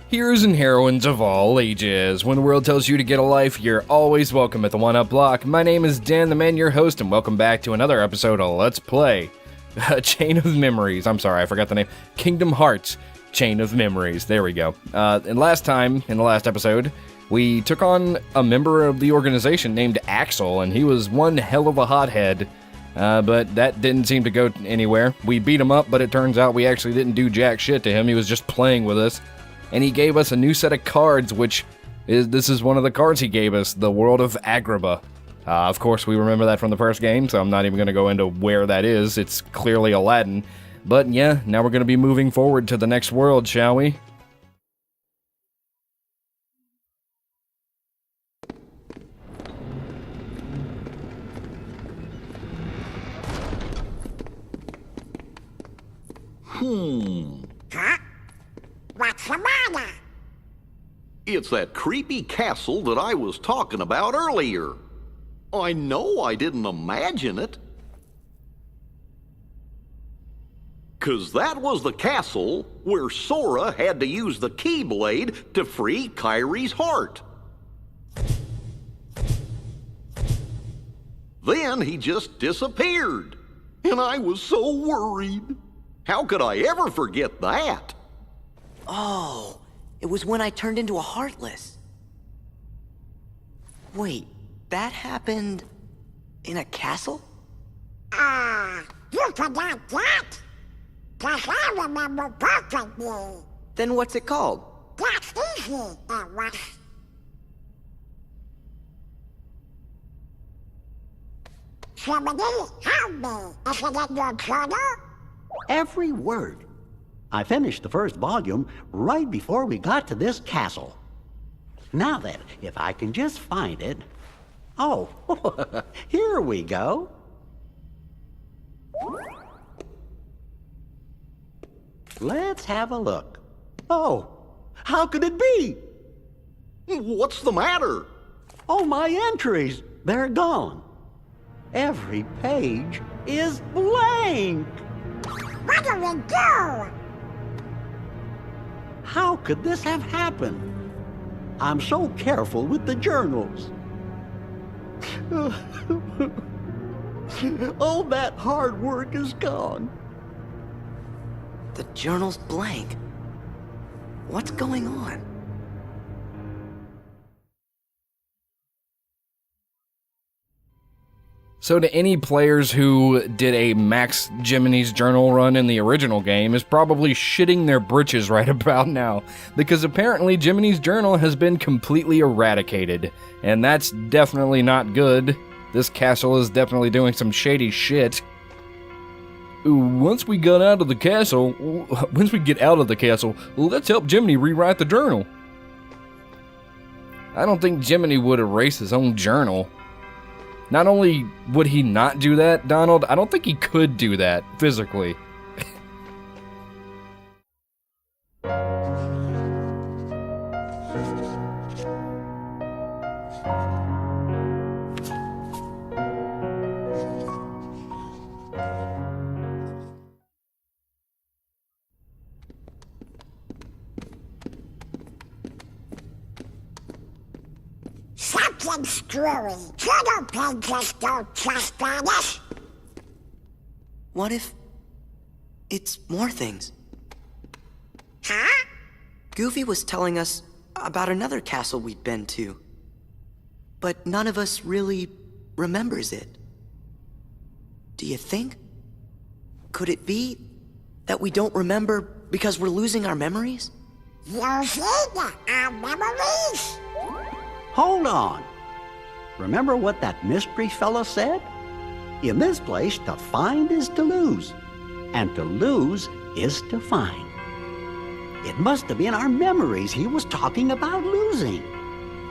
Heroes and heroines of all ages. When the world tells you to get a life, you're always welcome at the One Up Block. My name is Dan the Man, your host, and welcome back to another episode of Let's Play. Chain of Memories. I'm sorry, I forgot the name. Kingdom Hearts Chain of Memories. There we go. And last time, in the last episode, we took on a member of the organization named Axel, and he was one hell of a hothead. But that didn't seem to go anywhere. We beat him up, but it turns out we actually didn't do jack shit to him. He was just playing with us. And he gave us a new set of cards, this is one of the cards he gave us, the World of Agrabah. Of course, we remember that from the first game, so I'm not even going to go into where that is. It's clearly Aladdin. But yeah, now we're going to be moving forward to the next world, shall we? Huh? What's the matter? It's that creepy castle that I was talking about earlier. I know I didn't imagine it. 'Cause that was the castle where Sora had to use the Keyblade to free Kairi's heart. Then he just disappeared, and I was so worried. How could I ever forget that? Oh, it was when I turned into a Heartless. Wait, that happened in a castle? You forgot that? 'Cause I remember perfectly. Then what's it called? That's easy, it was. Somebody help me. Is it in your journal? Every word. I finished the first volume right before we got to this castle. Now then, if I can just find it... Oh, here we go. Let's have a look. Oh, how could it be? What's the matter? Oh, my entries, they're gone. Every page is blank. What do we do? How could this have happened? I'm so careful with the journals. All that hard work is gone. The journal's blank. What's going on? So to any players who did a Max Jiminy's Journal run in the original game is probably shitting their britches right about now, because apparently Jiminy's Journal has been completely eradicated, and that's definitely not good. This castle is definitely doing some shady shit. Once we get out of the castle, let's help Jiminy rewrite the journal. I don't think Jiminy would erase his own journal. Not only would he not do that, Donald, I don't think he could do that physically. Something's screwy. Journal pages don't trust Spanish. What if it's more things? Huh? Goofy was telling us about another castle we'd been to, but none of us really remembers it. Do you think? Could it be that we don't remember because we're losing our memories? Losing our memories? Hold on. Remember what that mystery fella said? In this place, to find is to lose, and to lose is to find. It must have been our memories he was talking about losing.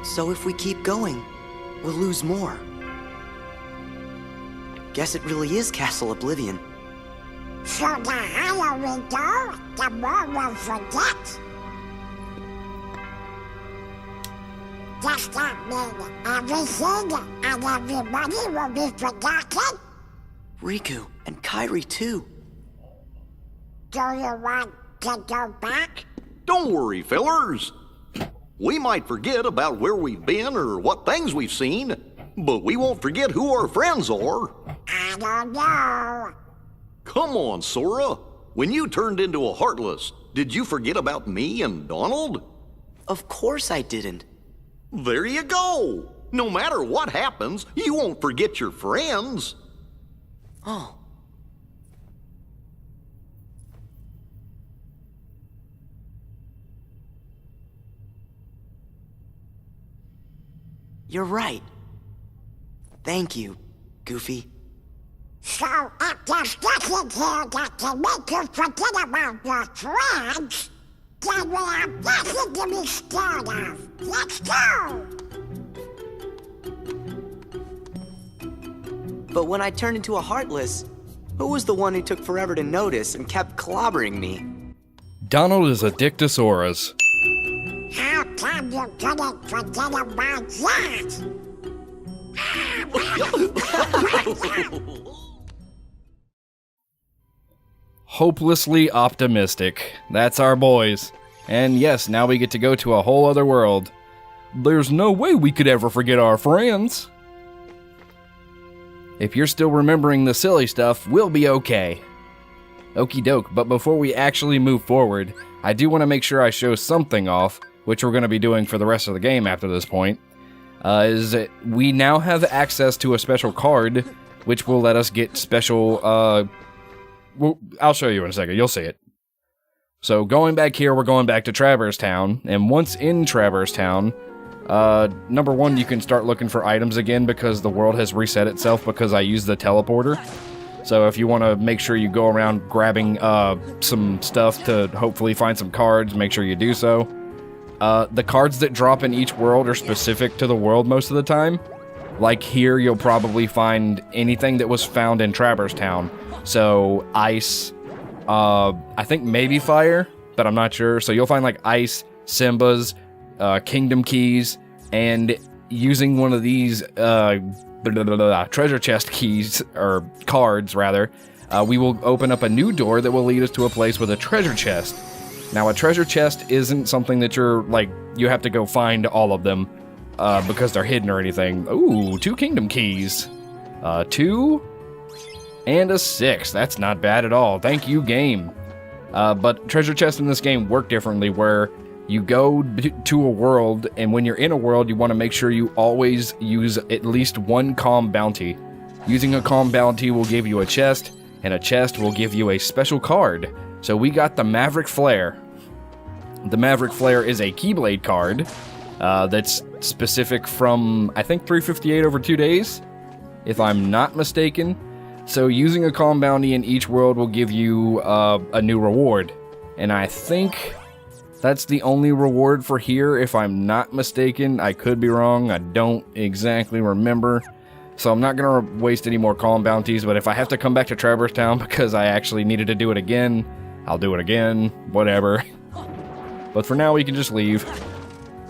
So if we keep going, we'll lose more. Guess it really is Castle Oblivion. So the higher we go, the more we'll forget. Does that mean everything and everybody will be forgotten? Riku and Kairi too. Do you want to go back? Don't worry, fellers. We might forget about where we've been or what things we've seen, but we won't forget who our friends are. I don't know. Come on, Sora. When you turned into a Heartless, did you forget about me and Donald? Of course I didn't. There you go. No matter what happens, you won't forget your friends. Oh. You're right. Thank you, Goofy. So if there's nothing here that can make you forget about your friends, then we have nothing to be scared of. Let's go! But when I turned into a Heartless, who was the one who took forever to notice and kept clobbering me? Donald is a Dictosaurus. How come you couldn't forget about that? Hopelessly optimistic. That's our boys. And yes, now we get to go to a whole other world. There's no way we could ever forget our friends. If you're still remembering the silly stuff, we'll be okay. Okie doke, but before we actually move forward, I do want to make sure I show something off, which we're going to be doing for the rest of the game after this point, is that we now have access to a special card, which will let us get special, well, I'll show you in a second, you'll see it. So going back here, we're going back to Traverse Town, and once in Traverse Town, number one, you can start looking for items again because the world has reset itself because I used the teleporter. So if you want to make sure you go around grabbing some stuff to hopefully find some cards, make sure you do so. The cards that drop in each world are specific to the world most of the time. Like here, you'll probably find anything that was found in Traverse Town. So ice, I think maybe fire, but I'm not sure. So you'll find like ice, Simba's, Kingdom Keys, and using one of these treasure chest keys, or cards rather, we will open up a new door that will lead us to a place with a treasure chest. Now a treasure chest isn't something that you're like, you have to go find all of them because they're hidden or anything. Ooh, 2 Kingdom Keys. 2 and a 6. That's not bad at all. Thank you, game. But treasure chests in this game work differently, where you go to a world, and when you're in a world, you want to make sure you always use at least one calm bounty. Using a calm bounty will give you a chest, and a chest will give you a special card. So we got the Maverick Flare. The Maverick Flare is a Keyblade card that's specific from, I think, 358 over 2 days, if I'm not mistaken. So using a calm bounty in each world will give you a new reward. And I think that's the only reward for here, if I'm not mistaken. I could be wrong. I don't exactly remember. So I'm not going to waste any more calm bounties, but if I have to come back to Traverse Town because I actually needed to do it again, I'll do it again, whatever. But for now, we can just leave.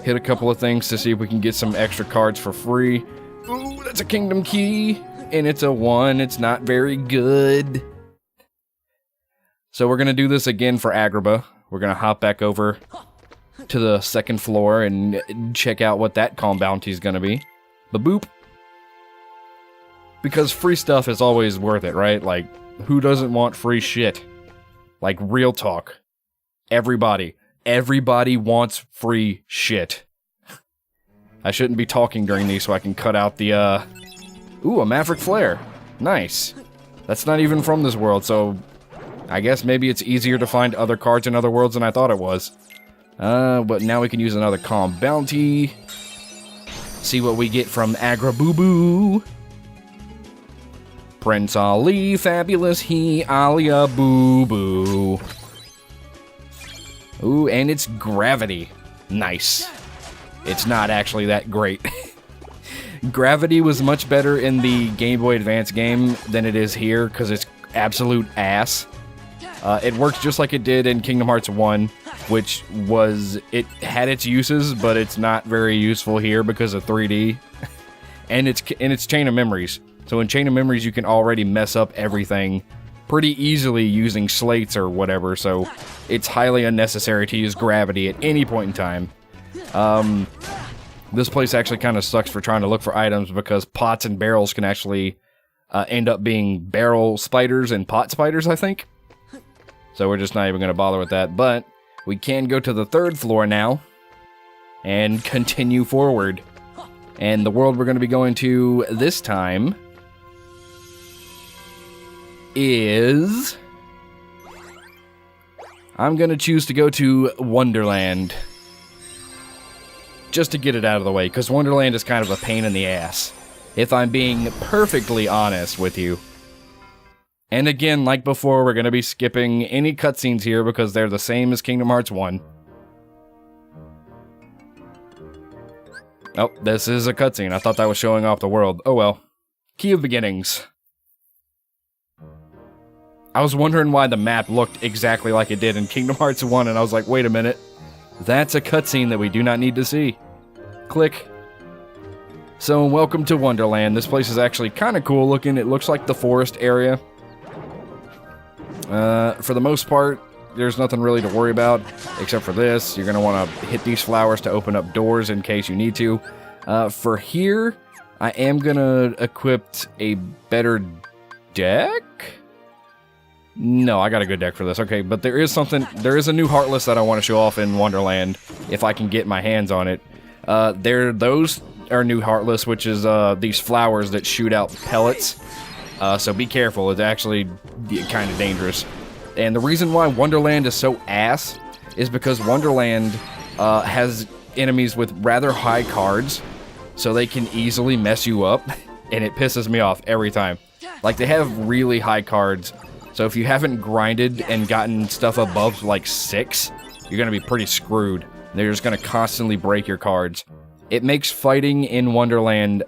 Hit a couple of things to see if we can get some extra cards for free. Ooh, that's a Kingdom Key, and it's a 1. It's not very good. So we're going to do this again for Agrabah. We're going to hop back over to the second floor and check out what that calm bounty is going to be. Ba-boop. Because free stuff is always worth it, right? Like, who doesn't want free shit? Like, real talk. Everybody wants free shit. I shouldn't be talking during these so I can cut out the, Ooh, a Maverick Flare. Nice. That's not even from this world, so I guess maybe it's easier to find other cards in other worlds than I thought it was. But now we can use another calm bounty. See what we get from Agraboo-Boo. Prince Ali, fabulous he, Alia Boo-Boo. Ooh, and it's Gravity. Nice. It's not actually that great. Gravity was much better in the Game Boy Advance game than it is here, because it's absolute ass. It works just like it did in Kingdom Hearts 1, which was, it had its uses, but it's not very useful here because of 3D. and it's Chain of Memories. So in Chain of Memories, you can already mess up everything pretty easily using slates or whatever, so it's highly unnecessary to use gravity at any point in time. This place actually kind of sucks for trying to look for items because pots and barrels can actually end up being barrel spiders and pot spiders, I think. So we're just not even going to bother with that, but we can go to the 3rd floor now and continue forward. And the world we're going to be going to this time is... I'm going to choose to go to Wonderland. Just to get it out of the way, because Wonderland is kind of a pain in the ass, if I'm being perfectly honest with you. And again, like before, we're going to be skipping any cutscenes here because they're the same as Kingdom Hearts 1. Oh, this is a cutscene. I thought that was showing off the world. Oh well. Key of Beginnings. I was wondering why the map looked exactly like it did in Kingdom Hearts 1, and I was like, wait a minute. That's a cutscene that we do not need to see. Click. So, welcome to Wonderland. This place is actually kind of cool looking. It looks like the forest area. For the most part, there's nothing really to worry about, except for this. You're going to want to hit these flowers to open up doors in case you need to. For here, I am going to equip a better deck? No, I got a good deck for this. Okay, but there is a new Heartless that I want to show off in Wonderland, if I can get my hands on it. Those are new Heartless, which is these flowers that shoot out pellets. So be careful, it's actually kind of dangerous. And the reason why Wonderland is so ass is because Wonderland has enemies with rather high cards, so they can easily mess you up, and it pisses me off every time. Like, they have really high cards, so if you haven't grinded and gotten stuff above, like, 6, you're gonna be pretty screwed. They're just gonna constantly break your cards. It makes fighting in Wonderland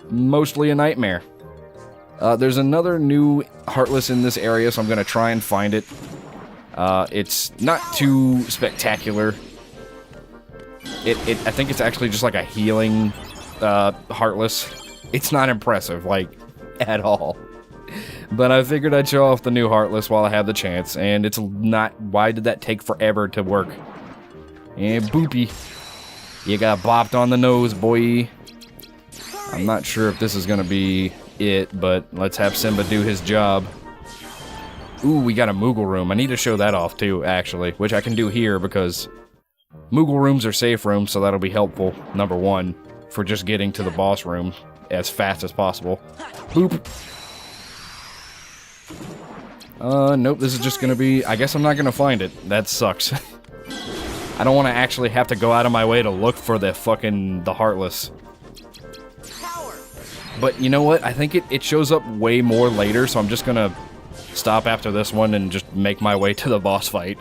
mostly a nightmare. There's another new Heartless in this area, so I'm gonna try and find it. It's not too spectacular. I think it's actually just like a healing Heartless. It's not impressive, like, at all. But I figured I'd show off the new Heartless while I have the chance, and it's not... Why did that take forever to work? And boopy. You got bopped on the nose, boy. I'm not sure if this is gonna be it, but let's have Simba do his job. Ooh, we got a Moogle room. I need to show that off too, actually, which I can do here because Moogle rooms are safe rooms, so that'll be helpful, number 1, for just getting to the boss room as fast as possible. Boop. Nope, this is just gonna be... I guess I'm not gonna find it. That sucks. I don't want to actually have to go out of my way to look for the Heartless. But you know what? I think it shows up way more later, so I'm just gonna stop after this one and just make my way to the boss fight.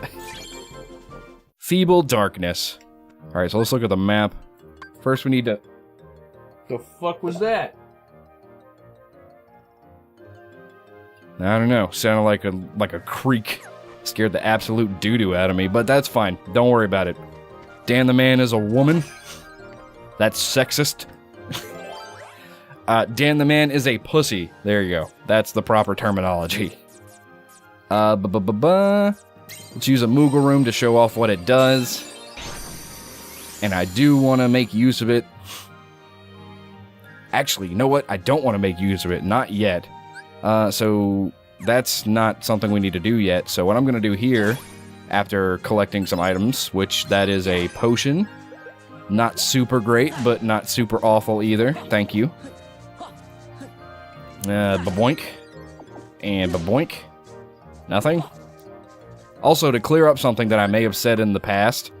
Feeble Darkness. Alright, so let's look at the map. First we need to... The fuck was that? I don't know. Sounded like a creak. Scared the absolute doo-doo out of me, but that's fine. Don't worry about it. Dan the Man is a woman. That's sexist. Dan the Man is a pussy. There you go. That's the proper terminology. Let's use a Moogle room to show off what it does. And I do want to make use of it. Actually, you know what? I don't want to make use of it. Not yet. So that's not something we need to do yet. So what I'm going to do here, after collecting some items, which that is a potion. Not super great, but not super awful either. Thank you. Baboink. And baboink. Nothing. Also, to clear up something that I may have said in the past,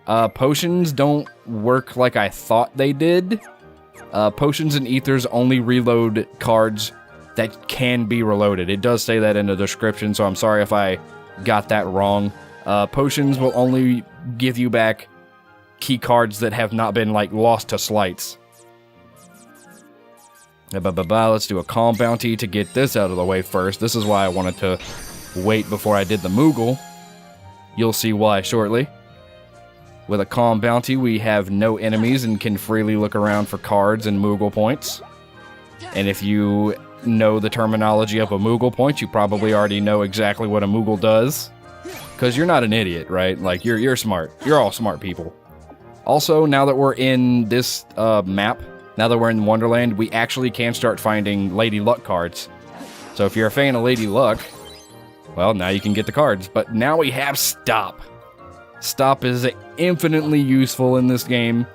potions don't work like I thought they did. Potions and ethers only reload cards that can be reloaded. It does say that in the description, so I'm sorry if I got that wrong. Potions will only give you back key cards that have not been, like, lost to slights. Let's do a Calm Bounty to get this out of the way first. This is why I wanted to wait before I did the Moogle. You'll see why shortly. With a Calm Bounty, we have no enemies and can freely look around for cards and Moogle points. And if you know the terminology of a Moogle point, you probably already know exactly what a Moogle does. Because you're not an idiot, right? Like, you're smart. You're all smart people. Also, now that we're in this map, now that we're in Wonderland, we actually can start finding Lady Luck cards. So if you're a fan of Lady Luck, well, now you can get the cards. But now we have Stop. Stop is infinitely useful in this game,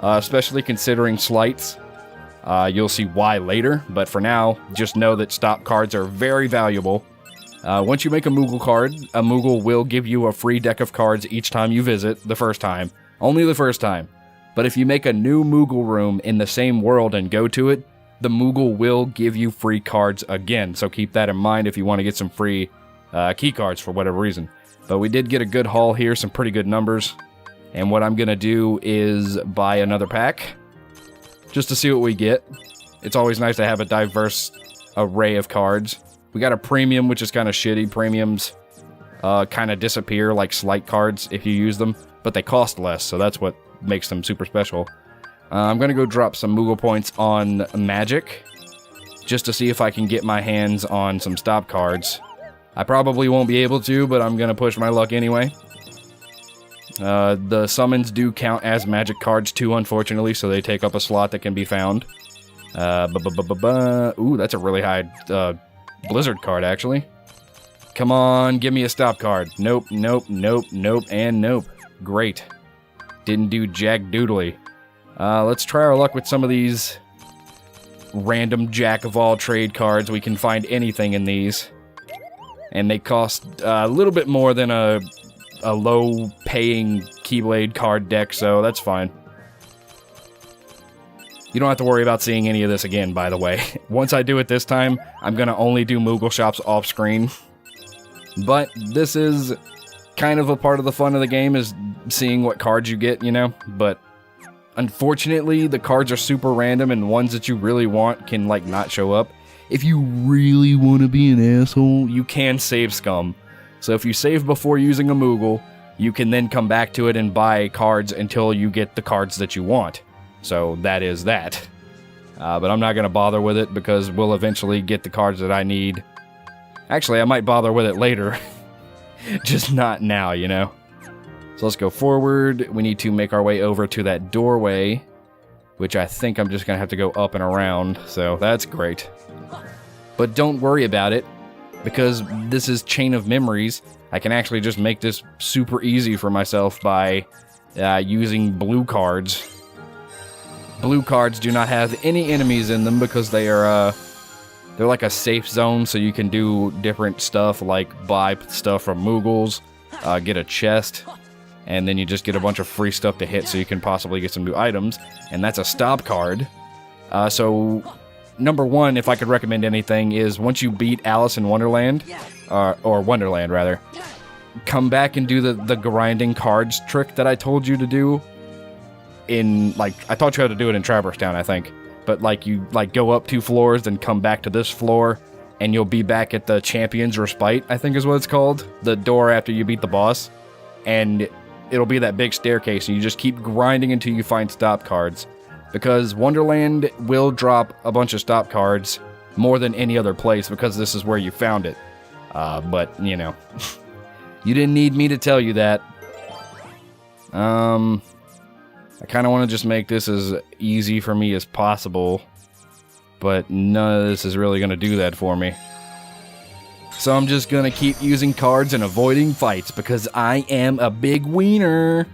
especially considering slights. You'll see why later, but for now, just know that Stop cards are very valuable. Once you make a Moogle card, a Moogle will give you a free deck of cards each time you visit, the first time. Only the first time. But if you make a new Moogle room in the same world and go to it, the Moogle will give you free cards again. So keep that in mind if you want to get some free key cards for whatever reason. But we did get a good haul here, some pretty good numbers. And what I'm going to do is buy another pack, just to see what we get. It's always nice to have a diverse array of cards. We got a premium, which is kind of shitty. Premiums kind of disappear like slight cards if you use them, but they cost less, so that's what makes them super special. I'm going to go drop some Moogle points on Magic, just to see if I can get my hands on some Stop cards. I probably won't be able to, but I'm going to push my luck anyway. The summons do count as Magic cards too, unfortunately, so they take up a slot that can be found. Ooh, that's a really high Blizzard card, actually. Come on, give me a Stop card. Nope, nope, nope, nope, and nope. Great. Didn't do jack doodly. Let's try our luck with some of these random jack-of-all-trade cards. We can find anything in these. And they cost a little bit more than a low-paying Keyblade card deck, so that's fine. You don't have to worry about seeing any of this again, by the way. Once I do it this time, I'm going to only do Moogle shops off-screen. But this is kind of a part of the fun of the game, is seeing what cards you get, you know? But unfortunately, the cards are super random, and ones that you really want can, like, not show up. If you really want to be an asshole, you can save scum. So if you save before using a Moogle, you can then come back to it and buy cards until you get the cards that you want. So that is that. But I'm not going to bother with it because we'll eventually get the cards that I need. Actually, I might bother with it later. Just not now, you know? So let's go forward. We need to make our way over to that doorway, which I think I'm just going to have to go up and around. So that's great. But don't worry about it, because this is Chain of Memories. I can actually just make this super easy for myself by using blue cards. Blue cards do not have any enemies in them because they are they're like a safe zone, so you can do different stuff like buy stuff from Moogles, get a chest, and then you just get a bunch of free stuff to hit so you can possibly get some new items, and that's a Stop card. So number one, if I could recommend anything, is once you beat Alice in Wonderland, or Wonderland rather, come back and do the grinding cards trick that I told you to do. I taught you how to do it in Traverse Town, I think. But, you go up 2 floors, then come back to this floor, and you'll be back at the Champion's Respite, I think is what it's called. The door after you beat the boss. And it'll be that big staircase, and you just keep grinding until you find Stop cards. Because Wonderland will drop a bunch of Stop cards more than any other place, because this is where you found it. But, you know. You didn't need me to tell you that. I kind of want to just make this as easy for me as possible, but none of this is really going to do that for me. So I'm just going to keep using cards and avoiding fights, because I am a big wiener.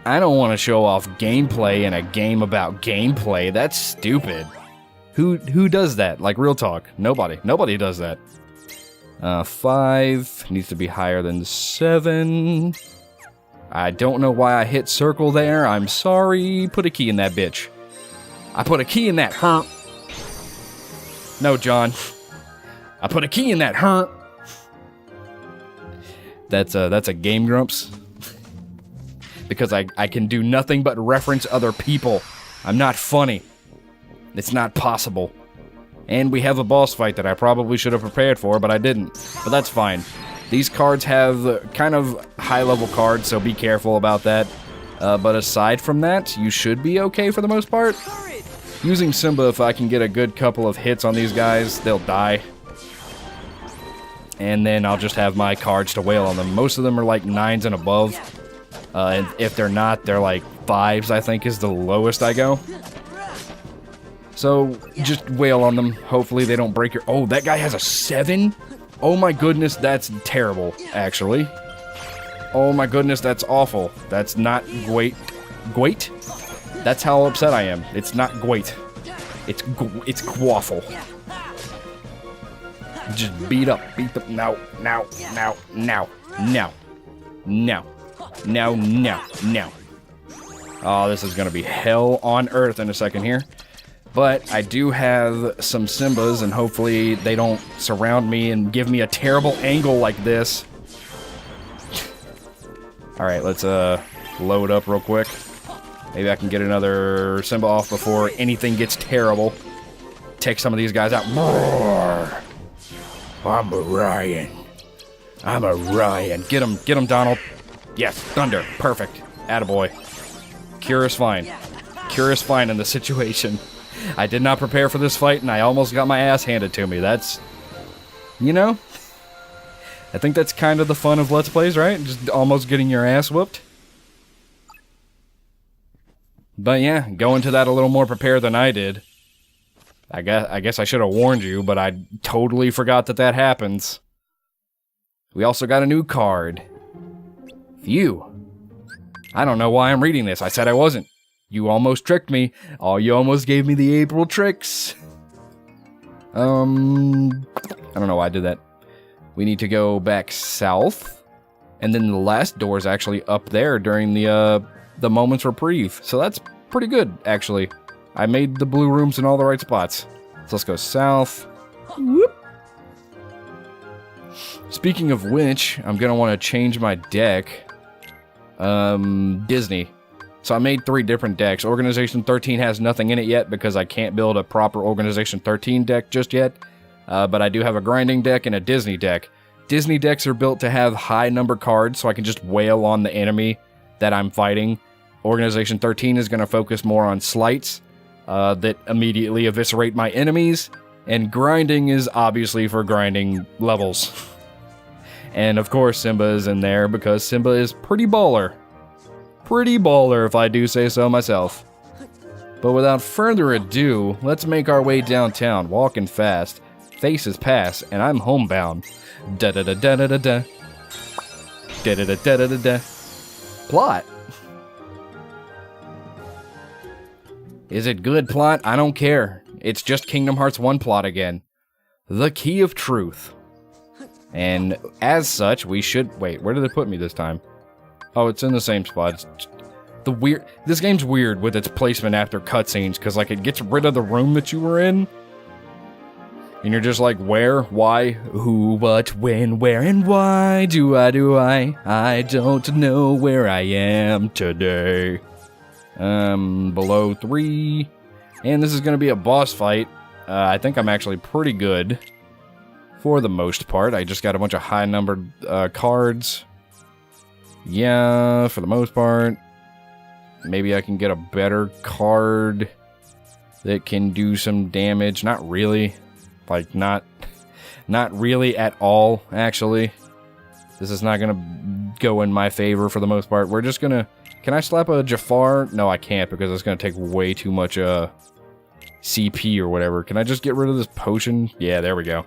I don't want to show off gameplay in a game about gameplay. That's stupid. Who does that? Like, real talk. Nobody. Nobody does that. 5 needs to be higher than 7. I don't know why I hit circle there. I'm sorry. Put a key in that bitch. I put a key in that, huh? No, John. I put a key in that, huh? That's a Game Grumps. Because I can do nothing but reference other people. I'm not funny. It's not possible. And we have a boss fight that I probably should have prepared for, but I didn't. But that's fine. These cards have kind of high-level cards, so be careful about that. But aside from that, you should be okay for the most part. Using Simba, if I can get a good couple of hits on these guys, they'll die. And then I'll just have my cards to wail on them. Most of them are like 9s and above. And if they're not, they're like 5s, I think, is the lowest I go. So, just wail on them. Hopefully they don't break your... Oh, that guy has a 7? Oh my goodness, that's terrible, actually. Oh my goodness, that's awful. That's not great. Great? That's how upset I am. It's not great. It's quaffle. Just beat up. Now. Oh, this is gonna be hell on earth in a second here. But I do have some Simbas, and hopefully they don't surround me and give me a terrible angle like this. Alright, let's load up real quick. Maybe I can get another Simba off before anything gets terrible. Take some of these guys out. I'm Orion. Get him, Donald. Yes, Thunder. Perfect. Attaboy. Cure is fine. Cure is fine in the situation. I did not prepare for this fight, and I almost got my ass handed to me. That's... You know? I think that's kind of the fun of Let's Plays, right? Just almost getting your ass whooped. But yeah, go into that a little more prepared than I did. I guess I should have warned you, but I totally forgot that happens. We also got a new card. Phew. I don't know why I'm reading this. I said I wasn't. You almost tricked me. Oh, you almost gave me the April tricks. I don't know why I did that. We need to go back south. And then the last door is actually up there during the moment's reprieve. So that's pretty good, actually. I made the blue rooms in all the right spots. So let's go south. Whoop. Speaking of which, I'm going to want to change my deck. Disney. So I made 3 different decks. Organization 13 has nothing in it yet because I can't build a proper Organization 13 deck just yet. But I do have a grinding deck and a Disney deck. Disney decks are built to have high number cards so I can just wail on the enemy that I'm fighting. Organization 13 is going to focus more on slights that immediately eviscerate my enemies. And grinding is obviously for grinding levels. And of course Simba is in there because Simba is pretty baller. Pretty baller, if I do say so myself. But without further ado, let's make our way downtown, walking fast. Faces pass, and I'm homebound. Da-da-da-da-da-da-da. Da-da-da-da-da-da. Plot. Is it good plot? I don't care. It's just Kingdom Hearts 1 plot again. The Key of Truth. And as such, we should... Wait, where did it put me this time? Oh, it's in the same spot. This game's weird with its placement after cutscenes, because like it gets rid of the room that you were in. And you're just like, where, why, who, what, when, where, and why do I? I don't know where I am today. Below 3. And this is going to be a boss fight. I think I'm actually pretty good. For the most part. I just got a bunch of high-numbered cards. Yeah, for the most part. Maybe I can get a better card that can do some damage. Not really. Like, not really at all, actually. This is not going to go in my favor for the most part. We're just going to... Can I slap a Jafar? No, I can't because it's going to take way too much CP or whatever. Can I just get rid of this potion? Yeah, there we go.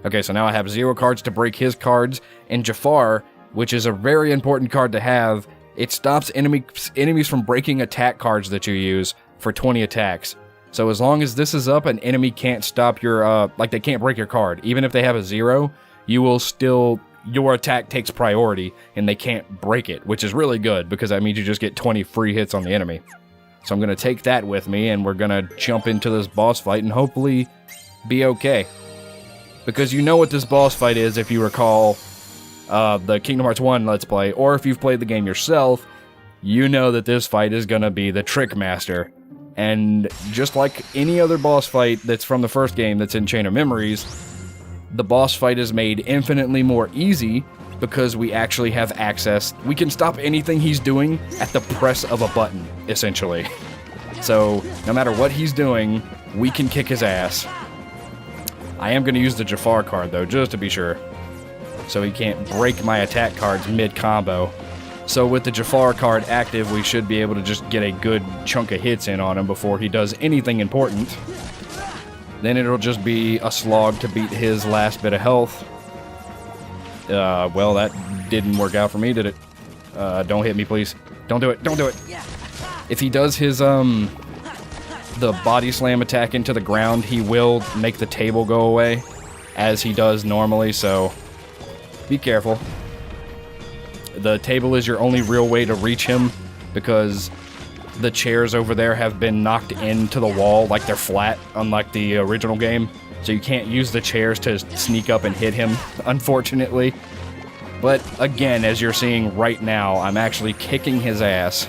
Okay, so now I have 0 cards to break his cards. And Jafar, which is a very important card to have, it stops enemies from breaking attack cards that you use for 20 attacks. So as long as this is up, an enemy can't stop your, like they can't break your card. Even if they have a 0, you will still, your attack takes priority and they can't break it, which is really good because that means you just get 20 free hits on the enemy. So I'm going to take that with me and we're going to jump into this boss fight and hopefully be okay. Because you know what this boss fight is if you recall the Kingdom Hearts 1 Let's Play, or if you've played the game yourself, you know that this fight is going to be the Trick Master. And just like any other boss fight that's from the first game that's in Chain of Memories, the boss fight is made infinitely more easy because we actually have access. We can stop anything he's doing at the press of a button, essentially. So, no matter what he's doing, we can kick his ass. I am going to use the Jafar card, though, just to be sure. So he can't break my attack cards mid-combo. So with the Jafar card active, we should be able to just get a good chunk of hits in on him before he does anything important. Then it'll just be a slog to beat his last bit of health. Well, that didn't work out for me, did it? Don't hit me, please. Don't do it. Don't do it. If he does his, the body slam attack into the ground, he will make the table go away, as he does normally, so be careful. The table is your only real way to reach him, because the chairs over there have been knocked into the wall, like they're flat, unlike the original game. So you can't use the chairs to sneak up and hit him, unfortunately. But again, as you're seeing right now, I'm actually kicking his ass.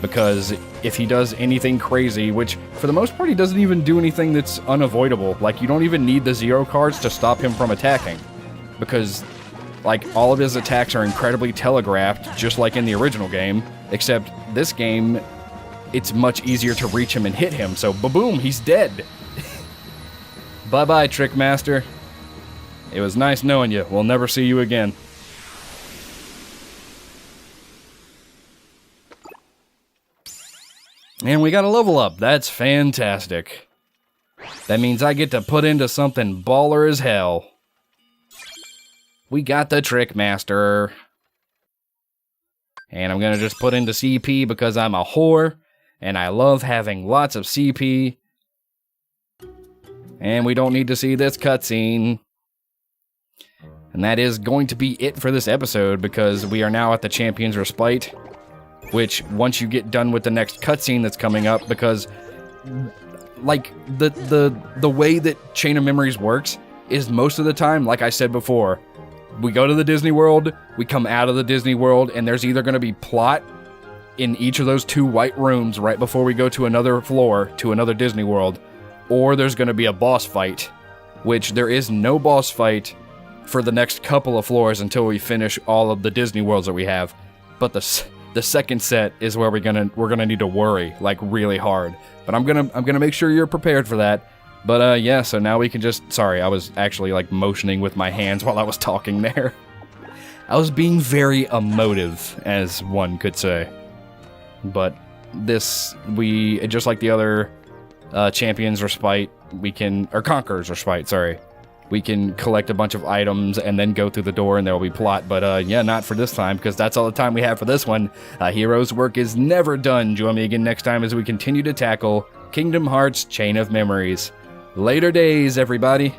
Because if he does anything crazy, which for the most part he doesn't even do anything that's unavoidable. Like, you don't even need the 0 cards to stop him from attacking. Because, like, all of his attacks are incredibly telegraphed, just like in the original game. Except this game, it's much easier to reach him and hit him, so ba-boom, he's dead. Bye-bye, Trickmaster. It was nice knowing you. We'll never see you again. And we got a level up. That's fantastic. That means I get to put into something baller as hell. We got the Trickmaster. And I'm gonna just put into CP because I'm a whore, and I love having lots of CP. And we don't need to see this cutscene. And that is going to be it for this episode, because we are now at the Champion's Respite. Which, once you get done with the next cutscene that's coming up, because, like, the way that Chain of Memories works is most of the time, like I said before, we go to the Disney World, we come out of the Disney World, and there's either going to be plot in each of those 2 white rooms right before we go to another floor, to another Disney World, or there's going to be a boss fight, which there is no boss fight for the next couple of floors until we finish all of the Disney Worlds that we have. But the second set is where we're gonna need to worry, like, really hard. But I'm gonna make sure you're prepared for that. But yeah, so now we can just, sorry, I was actually like motioning with my hands while I was talking there. I was being very emotive, as one could say. But this, just like the other Champion's Respite, or Conqueror's Respite, sorry. We can collect a bunch of items and then go through the door and there will be plot. But yeah, not for this time, because that's all the time we have for this one. Hero's work is never done. Join me again next time as we continue to tackle Kingdom Hearts Chain of Memories. Later days, everybody.